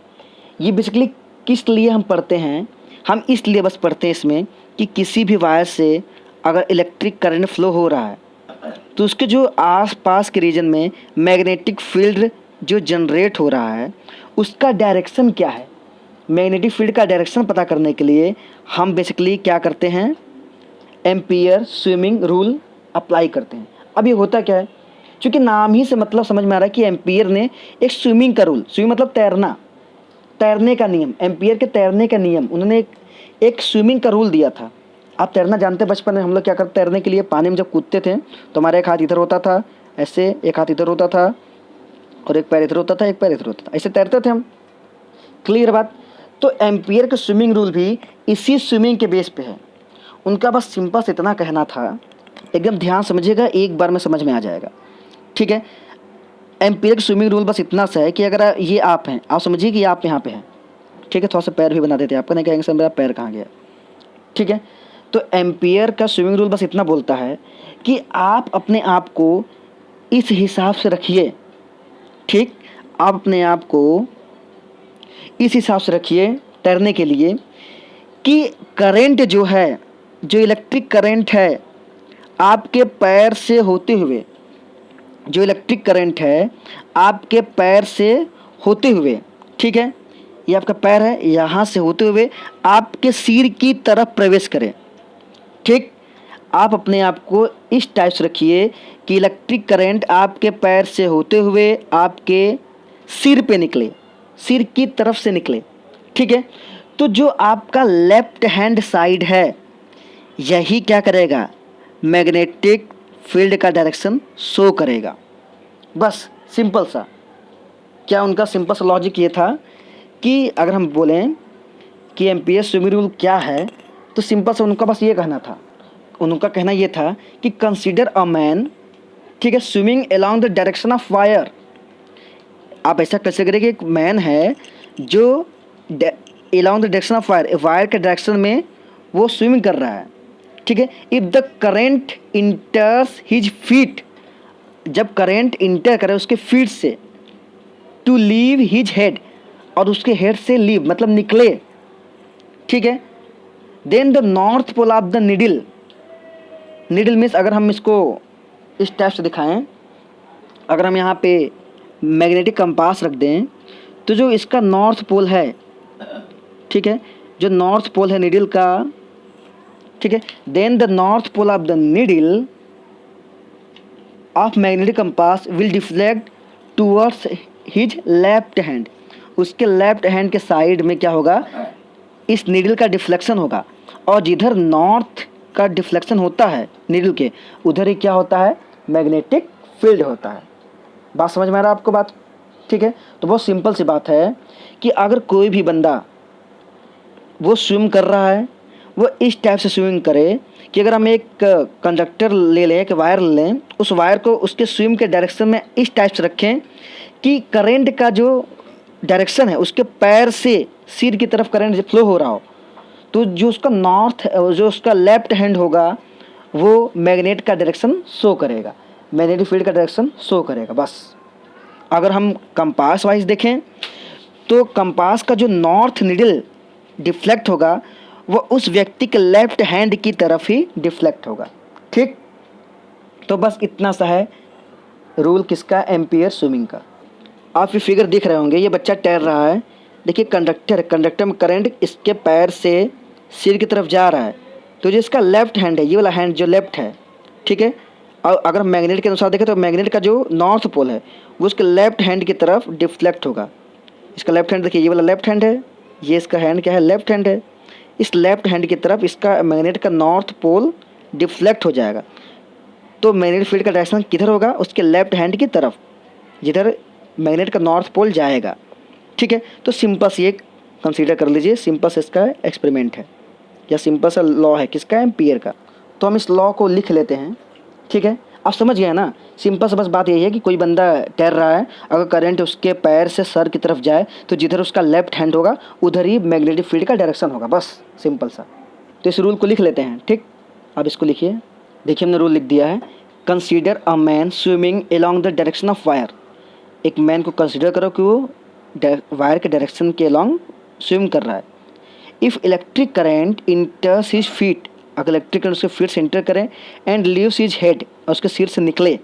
Speaker 1: ये बेसिकली किस लिए हम पढ़ते हैं, हम इसलिए बस पढ़ते हैं इसमें कि किसी भी वायर से अगर इलेक्ट्रिक करंट फ्लो हो रहा है तो उसके जो आसपास के रीजन में मैग्नेटिक फील्ड जो जनरेट हो रहा है उसका डायरेक्शन क्या है। मैग्नेटिक फील्ड का डायरेक्शन पता करने के लिए हम बेसिकली क्या करते हैं, एम्पियर स्विमिंग रूल अप्लाई करते हैं। अब ये होता क्या है, क्योंकि नाम ही से मतलब समझ में आ रहा है कि एम्पियर ने एक स्विमिंग का रूल, स्विमिंग मतलब तैरना, तैरने का नियम, एम्पियर के तैरने का नियम, उन्होंने एक स्विमिंग का रूल दिया था। आप तैरना जानते हैं, बचपन में हम लोग क्या करते, तैरने के लिए पानी में जब कूदते थे तो हमारा एक हाथ इधर होता था ऐसे, एक हाथ इधर होता था और एक पैर इधर होता था, एक पैर इधर होता था, ऐसे तैरते थे हम। क्लियर बात। तो एम्पियर का स्विमिंग रूल भी इसी स्विमिंग के बेस पे है। उनका बस सिंपल से इतना कहना था, एकदम ध्यान समझिएगा, एक बार में समझ में आ जाएगा, ठीक है। एम्पियर का स्विमिंग रूल बस इतना सा है कि अगर ये आप हैं, आप समझिए कि आप यहाँ पे हैं, ठीक है, थोड़ा सा पैर भी बना देते हैं आपका, नहीं कहेंगे सर मेरा पैर कहाँ गया, ठीक है। तो एम्पियर का स्विमिंग रूल बस इतना बोलता है कि आप अपने आप को इस हिसाब से रखिए, ठीक, आप अपने आप को इस हिसाब से रखिए तैरने के लिए कि करंट जो है, जो इलेक्ट्रिक करंट है आपके पैर से होते हुए, जो इलेक्ट्रिक करंट है आपके पैर से होते हुए, ठीक है, ये आपका पैर है, यहाँ से होते हुए आपके सिर की तरफ प्रवेश करे, ठीक। आप अपने आप को इस टाइप से रखिए कि इलेक्ट्रिक करंट आपके पैर से होते हुए आपके सिर पे निकले, सिर की तरफ से निकले, ठीक है। तो जो आपका लेफ्ट हैंड साइड है यही क्या करेगा, मैग्नेटिक फील्ड का डायरेक्शन शो करेगा। बस सिंपल सा, क्या उनका सिंपल सा लॉजिक ये था कि अगर हम बोलें कि एम्पियर स्विमिंग रूल क्या है तो सिंपल सा उनका बस ये कहना था, उनका कहना ये था कि कंसीडर अ मैन, ठीक है, swimming along the direction of wire. आप ऐसा कैसे करें कि एक मैन है जो along the direction of wire, wire के डायरेक्शन में वो स्विमिंग कर रहा है, ठीक है। If the current enters his feet, जब करेंट इंटर करे उसके फीट से, टू लीव हिज हेड, और उसके हेड से लीव मतलब निकले, ठीक है। Then the north pole of the needle, needle means अगर हम इसको इस टाइप से दिखाएं, अगर हम यहाँ पे मैग्नेटिक कंपास रख दें तो जो इसका नॉर्थ पोल है, ठीक है, जो नॉर्थ पोल है नीडल का, ठीक है, then the north pole of the needle of magnetic compass will deflect towards his left hand, उसके लेफ्ट हैंड के साइड में क्या होगा, इस नीडल का डिफ्लेक्शन होगा, और जिधर नॉर्थ का डिफ्लेक्शन होता है नीडल के, उधर ही क्या होता है, मैग्नेटिक फील्ड होता है। बात समझ में आ रहा है आपको बात, ठीक है। तो बहुत सिंपल सी बात है कि अगर कोई भी बंदा वो स्विम कर रहा है, वो इस टाइप से स्विमिंग करे कि अगर हम एक कंडक्टर ले लें, एक वायर ले लें, उस वायर को उसके स्विम के डायरेक्शन में इस टाइप से रखें कि करंट का जो डायरेक्शन है उसके पैर से सिर की तरफ करंट फ्लो हो रहा हो, तो जो उसका नॉर्थ, जो उसका लेफ्ट हैंड होगा वो मैग्नेट का डायरेक्शन शो करेगा, मैग्नेटिक फील्ड का डायरेक्शन शो करेगा। बस अगर हम कंपास वाइज देखें तो कंपास का जो नॉर्थ नीडल डिफ्लेक्ट होगा वो उस व्यक्ति के लेफ्ट हैंड की तरफ ही डिफ्लेक्ट होगा, ठीक। तो बस इतना सा है रूल किसका, एम्पियर स्विमिंग का। आप ये फिगर देख रहे होंगे, ये बच्चा तैर रहा है। देखिए कंडक्टर में करंट इसके पैर से सिर की तरफ जा रहा है, तो जो इसका लेफ्ट हैंड है, ये वाला हैंड जो लेफ्ट है, ठीक है। और अगर मैग्नेट के अनुसार देखें तो मैग्नेट का जो नॉर्थ पोल है वो उसके लेफ्ट हैंड की तरफ डिफ्लेक्ट होगा। इसका लेफ्ट हैंड देखिए, ये वाला लेफ्ट हैंड है, ये इसका हैंड क्या है, लेफ्ट हैंड है। इस लेफ्ट हैंड की तरफ इसका मैग्नेट का नॉर्थ पोल डिफ्लेक्ट हो जाएगा। तो मैग्नेटिक फील्ड का डायरेक्शन किधर होगा, उसके लेफ्ट हैंड की तरफ, जिधर मैग्नेट का नॉर्थ पोल जाएगा, ठीक है। तो सिंपल सी एक कंसीडर कर लीजिए, सिंपल से इसका एक्सपेरिमेंट है या सिंपल सा लॉ है किसका, एम्पियर का। तो हम इस लॉ को लिख लेते हैं, ठीक है। आप समझ गए ना, सिंपल से बस बात यही है कि कोई बंदा तैर रहा है, अगर करंट उसके पैर से सर की तरफ जाए तो जिधर उसका लेफ्ट हैंड होगा उधर ही मैग्नेटिक फील्ड का डायरेक्शन होगा, बस सिंपल सा। तो इस रूल को लिख लेते हैं, ठीक। अब इसको लिखिए, देखिए हमने रूल लिख दिया है। Consider a man swimming along the direction of wire. एक मैन को कंसीडर करो कि वो वायर के डायरेक्शन के अलोंग स्विम कर रहा है। If electric current enters his feet, अगर इलेक्ट्रिक करंट उसके फीट से इंटर करें एंड लीव्स हिज हेड, और उसके सिर से निकले,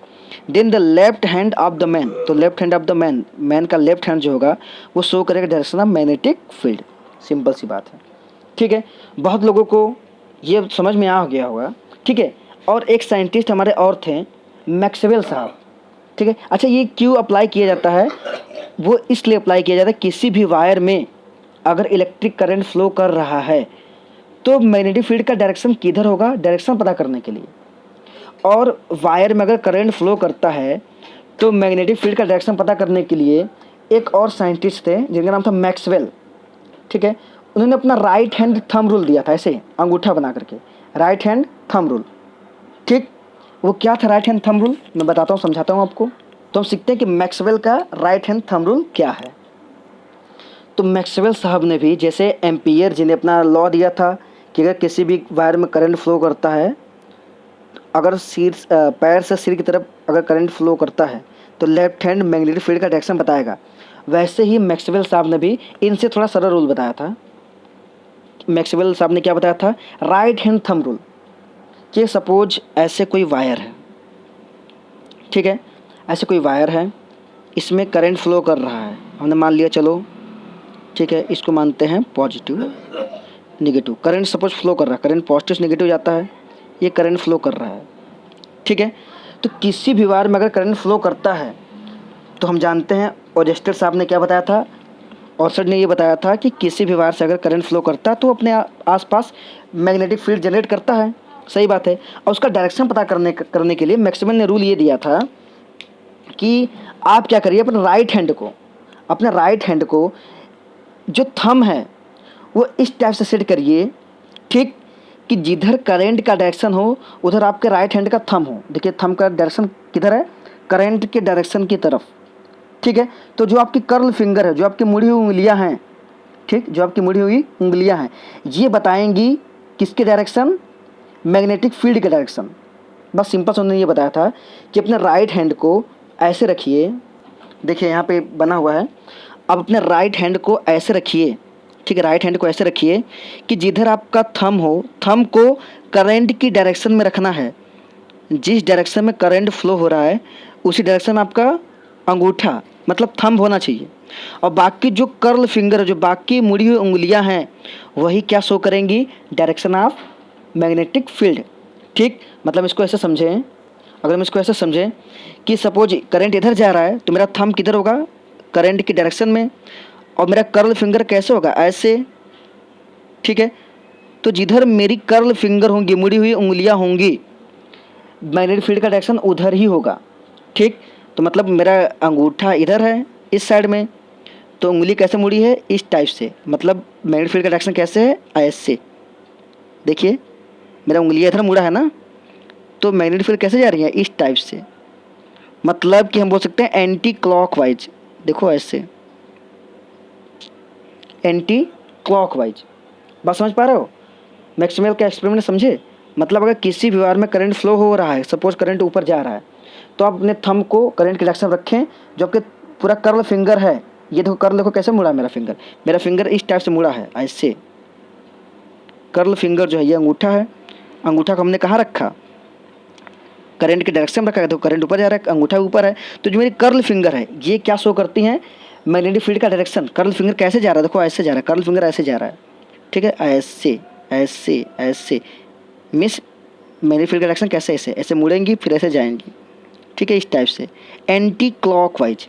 Speaker 1: then the left hand of the man, तो left hand of the man का लेफ्ट हैंड जो होगा वो शो करेगा direction of magnetic field. Simple सी बात है, ठीक है। बहुत लोगों को ये समझ में आ गया होगा, ठीक है। और एक साइंटिस्ट हमारे और थे, मैक्सवेल साहब, ठीक है। अच्छा, ये क्यों अप्लाई किया जाता है, वो इसलिए अप्लाई किया जाता है, किसी भी वायर में अगर इलेक्ट्रिक करंट फ्लो कर रहा है तो मैग्नेटिक फील्ड का डायरेक्शन किधर होगा, डायरेक्शन पता करने के लिए। और वायर में अगर करंट फ्लो करता है तो मैग्नेटिक फील्ड का डायरेक्शन पता करने के लिए एक और साइंटिस्ट थे जिनका नाम था मैक्सवेल, ठीक है। उन्होंने अपना राइट हैंड थंब रूल दिया था, ऐसे अंगूठा बना करके, राइट हैंड थंब रूल, ठीक। वो क्या था राइट हैंड थंब रूल, मैं बताता हूँ, समझाता हूँ आपको। तो हम सीखते हैं कि मैक्सवेल का राइट हैंड थंब रूल क्या है। तो मैक्सवेल साहब ने भी जैसे एम्पियर जी ने अपना लॉ दिया था कि अगर किसी भी वायर में करंट फ्लो करता है, अगर पैर से सिर की तरफ अगर करंट फ्लो करता है तो लेफ्ट हैंड मैग्नेटिक फील्ड का डायरेक्शन बताएगा, वैसे ही मैक्सवेल साहब ने भी इनसे थोड़ा सरल रूल बताया था। मैक्सवेल साहब ने क्या बताया था, राइट हैंड थंब रूल, कि सपोज ऐसे कोई वायर है, ठीक है, ऐसे कोई वायर है, इसमें करंट फ्लो कर रहा है, हमने मान लिया, चलो ठीक है, इसको मानते हैं positive negative. Current suppose flow कर रहा है, करंट पॉजिटिव से नेगेटिव जाता है, ये करंट फ्लो कर रहा है, ठीक है। तो किसी भी वायर में अगर करंट फ्लो करता है तो हम जानते हैं, ओरेस्टर साहब ने क्या बताया था, ऑर्सर ने ये बताया था कि किसी भी वायर से अगर करंट फ्लो करता है तो अपने आसपास मैग्नेटिक फील्ड जनरेट करता है, सही बात है। और उसका डायरेक्शन पता करने के लिए मैक्सवेल ने रूल ये दिया था कि आप क्या करिए, अपने राइट हैंड को जो थंब है वो इस टाइप से सेट करिए, ठीक, कि जिधर करंट का डायरेक्शन हो उधर आपके राइट हैंड का थंब हो। देखिए थंब का डायरेक्शन किधर है, करंट के डायरेक्शन की तरफ, ठीक है। तो जो आपकी कर्ल फिंगर है, जो आपकी मुड़ी हुई उंगलियां हैं, ठीक, जो आपकी मुड़ी हुई उंगलियां हैं, ये बताएंगी किसके डायरेक्शन, मैग्नेटिक फील्ड के डायरेक्शन। बस सिंपल से उन्होंने ये बताया था कि अपने राइट हैंड को ऐसे रखिए, देखिए यहाँ पे बना हुआ है, अब अपने राइट हैंड को ऐसे रखिए, ठीक है, राइट हैंड को ऐसे रखिए कि जिधर आपका थंब हो, थंब को करंट की डायरेक्शन में रखना है, जिस डायरेक्शन में करंट फ्लो हो रहा है उसी डायरेक्शन में आपका अंगूठा मतलब थंब होना चाहिए। और बाकी जो कर्ल फिंगर, जो बाकी मुड़ी हुई उंगलियां हैं, वही क्या शो करेंगी, डायरेक्शन ऑफ मैग्नेटिक फील्ड, ठीक। मतलब इसको ऐसे समझें, अगर हम इसको ऐसे समझें कि सपोज करंट इधर जा रहा है तो मेरा थंब किधर होगा, करंट की डायरेक्शन में, और मेरा कर्ल फिंगर कैसे होगा, ऐसे, ठीक है। तो जिधर मेरी कर्ल फिंगर होंगी, मुड़ी हुई उंगलियां होंगी, मैग्नेटिक फील्ड का डायरेक्शन उधर ही होगा, ठीक। तो मतलब मेरा अंगूठा इधर है इस साइड में, तो उंगली कैसे मुड़ी है, इस टाइप से, मतलब मैग्नेटिक फील्ड का डायरेक्शन कैसे है, ऐसे। देखिए मेरा उंगली इधर मुड़ा है ना, तो मैग्नेटिक फील्ड कैसे जा रही है, इस टाइप से, मतलब कि हम बोल सकते हैं एंटी क्लॉकवाइज। देखो ऐसे एंटी क्लॉकवाइज, बात समझ पा रहे हो, मैक्सवेल का एक्सपेरिमेंट समझे। मतलब अगर किसी भी वायर में करंट फ्लो हो रहा है, सपोज करंट ऊपर जा रहा है, तो आप अपने थंब को करंट की डायरेक्शन रखें, जो आपके पूरा कर्ल फिंगर है, ये देखो कर्ल, देखो कैसे मुड़ा है मेरा फिंगर इस टाइप से मुड़ा है, ऐसे कर्ल फिंगर जो है, ये अंगूठा है, अंगूठा को हमने कहाँ रखा, करंट के डायरेक्शन में रखा है, तो करंट ऊपर जा रहा है, अंगूठा ऊपर है, तो जो मेरी कर्ल फिंगर है ये क्या शो करती हैं, मैग्नेटिक फील्ड का डायरेक्शन। कर्ल फिंगर कैसे जा रहा है, देखो ऐसे जा रहा है, कर्ल फिंगर ऐसे जा रहा है, ठीक है, ऐसे ऐसे ऐसे, मीन्स मैग्नेटिक फील्ड का डायरेक्शन कैसे, ऐसे ऐसे मुड़ेंगी फिर ऐसे जाएंगी, ठीक है, इस टाइप से एंटी क्लॉकवाइज।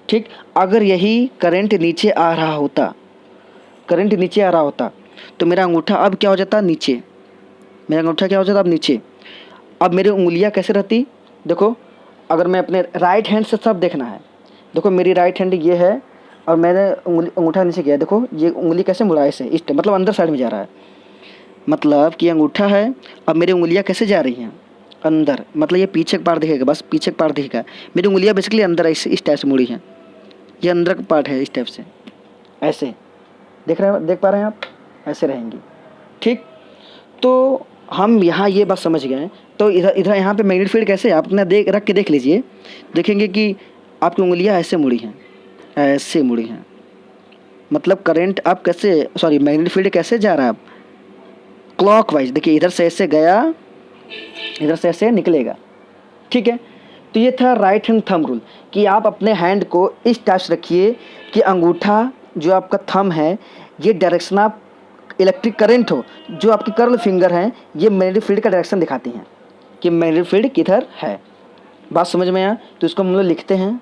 Speaker 1: ठीक, अगर यही करंट नीचे आ रहा होता, करंट नीचे आ रहा होता तो मेरा अंगूठा अब क्या हो जाता, नीचे, मेरा अंगूठा क्या हो जाता अब नीचे। अब मेरी उंगलियां कैसे रहती, देखो अगर मैं अपने राइट हैंड से सब देखना है, देखो मेरी राइट हैंड ये है और मैंने अंगूठा नीचे किया, देखो ये उंगली कैसे मुड़ा है, इस मतलब अंदर साइड में जा रहा है, मतलब कि अंगूठा है, अब मेरी उंगलियां कैसे जा रही हैं अंदर, मतलब ये पीछे का पार्ट दिखेगा, बस पीछे का पार्ट दिखेगा, मेरी उंगलियां बेसिकली अंदर इस टाइप से मुड़ी हैं, ये अंदर का पार्ट है, इस टाइप से ऐसे देख रहे हैं, देख पा रहे हैं आप, ऐसे रहेंगी। ठीक, तो हम यहाँ ये बात समझ गए। तो इधर यहाँ पे मैग्नेटिक फील्ड कैसे है, आप अपना रख के देख लीजिए, देखेंगे कि आपकी उंगलियाँ ऐसे मुड़ी हैं, ऐसे मुड़ी हैं, मतलब करंट आप कैसे, सॉरी मैग्नेटिक फील्ड कैसे जा रहा है, आप क्लॉकवाइज, देखिए इधर से ऐसे गया, इधर से ऐसे निकलेगा। ठीक है, तो ये था राइट हैंड थंब रूल कि आप अपने हैंड को इस टाइप से रखिए कि अंगूठा जो आपका थंब है ये डायरेक्शन आप इलेक्ट्रिक करंट हो, जो आपकी कर्ल फिंगर हैं ये मैग्नेटिक फील्ड का डायरेक्शन दिखाती हैं कि मैग्नेटिक फील्ड किधर है। बात समझ में आया, तो इसको हम लोग लिखते हैं,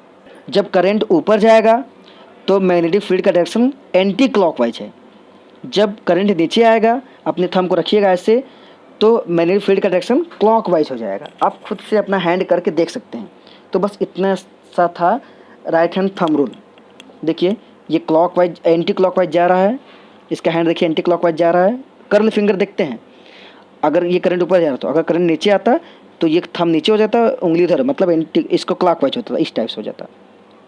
Speaker 1: जब करंट ऊपर जाएगा तो मैग्नेटिक फील्ड का डायरेक्शन एंटी क्लॉकवाइज है, जब करंट नीचे आएगा, अपने थंब को रखिएगा ऐसे, तो मैग्नेटिक फील्ड का डायरेक्शन क्लॉकवाइज हो जाएगा। आप खुद से अपना हैंड करके देख सकते हैं। तो बस इतना सा था राइट हैंड थंब रूल। देखिए ये क्लॉकवाइज एंटी क्लॉकवाइज जा रहा है, इसका हैंड देखिए एंटी क्लॉकवाइज जा रहा है। कर्ल फिंगर देखते हैं, अगर ये करंट ऊपर जा रहा तो, अगर करंट नीचे आता तो ये थंब नीचे हो जाता, उंगली उधर, मतलब एंटी, इसको क्लॉकवाइज होता था, इस टाइप से हो जाता।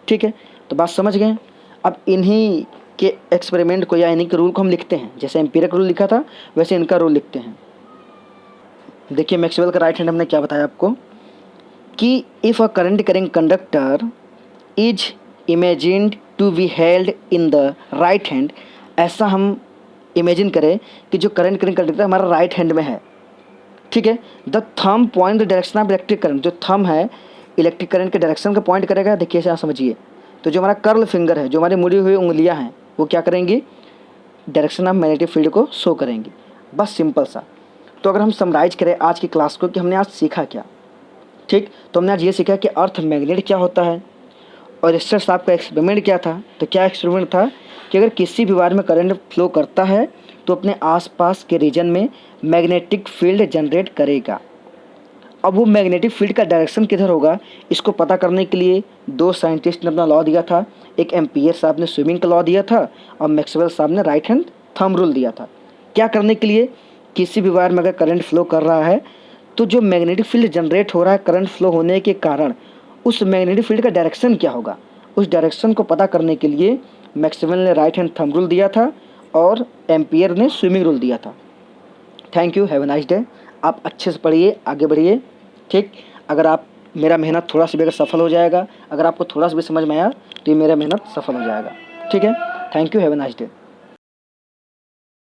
Speaker 1: ठीक है, तो बात समझ गए। अब इन्हीं के एक्सपेरिमेंट को या इन्हीं के रूल को हम लिखते हैं, जैसे एम्पीरिक रूल लिखा था वैसे इनका रूल लिखते हैं। देखिए मैक्सवेल का राइट हैंड हमने क्या बताया आपको कि if a current carrying conductor is imagined to be held in the right hand, ऐसा हम इमेजिन करें कि जो करंट कैरिंग कंडक्टर हमारा राइट हैंड में है। ठीक है, the thumb point the direction of electric current, जो थंब है इलेक्ट्रिक करंट के डायरेक्शन का पॉइंट करेगा। देखिए यहाँ समझिए, तो जो हमारा कर्ल फिंगर है, जो हमारी मुड़ी हुई उंगलियाँ हैं, वो क्या करेंगी, डायरेक्शन ऑफ मैग्नेटिक फील्ड को शो करेंगी। बस सिंपल सा। तो अगर हम समराइज करें आज की क्लास को कि हमने आज सीखा क्या, ठीक, तो हमने आज ये सीखा कि अर्थ मैग्नेट क्या होता है, और रिसर्च साहब का एक्सपेरिमेंट क्या था। तो क्या एक्सपेरिमेंट था कि अगर किसी भी वायर में करंट फ्लो करता है तो अपने आसपास के रीजन में मैग्नेटिक फील्ड जनरेट करेगा। अब वो मैग्नेटिक फील्ड का डायरेक्शन किधर होगा, इसको पता करने के लिए दो साइंटिस्ट ने अपना लॉ दिया था। एक एम्पियर साहब ने स्विमिंग का लॉ दिया था और मैक्सवेल साहब ने राइट हैंड थंब रूल दिया था। क्या करने के लिए, किसी भी वायर में अगर करंट फ्लो कर रहा है तो जो मैग्नेटिक फील्ड जनरेट हो रहा है करंट फ्लो होने के कारण, उस मैग्नेटिक फील्ड का डायरेक्शन क्या होगा, उस डायरेक्शन को पता करने के लिए मैक्सवेल ने राइट हैंड थंब रूल दिया था और एम्पियर ने स्विमिंग रूल दिया था। Thank you, have a nice day. आप अच्छे से पढ़िए, आगे बढ़िए। ठीक, अगर आप, मेरा मेहनत थोड़ा सा भी अगर सफल हो जाएगा, अगर आपको थोड़ा सा भी समझ में आया तो ये मेरा मेहनत सफल हो जाएगा। ठीक है, thank you, have a nice day.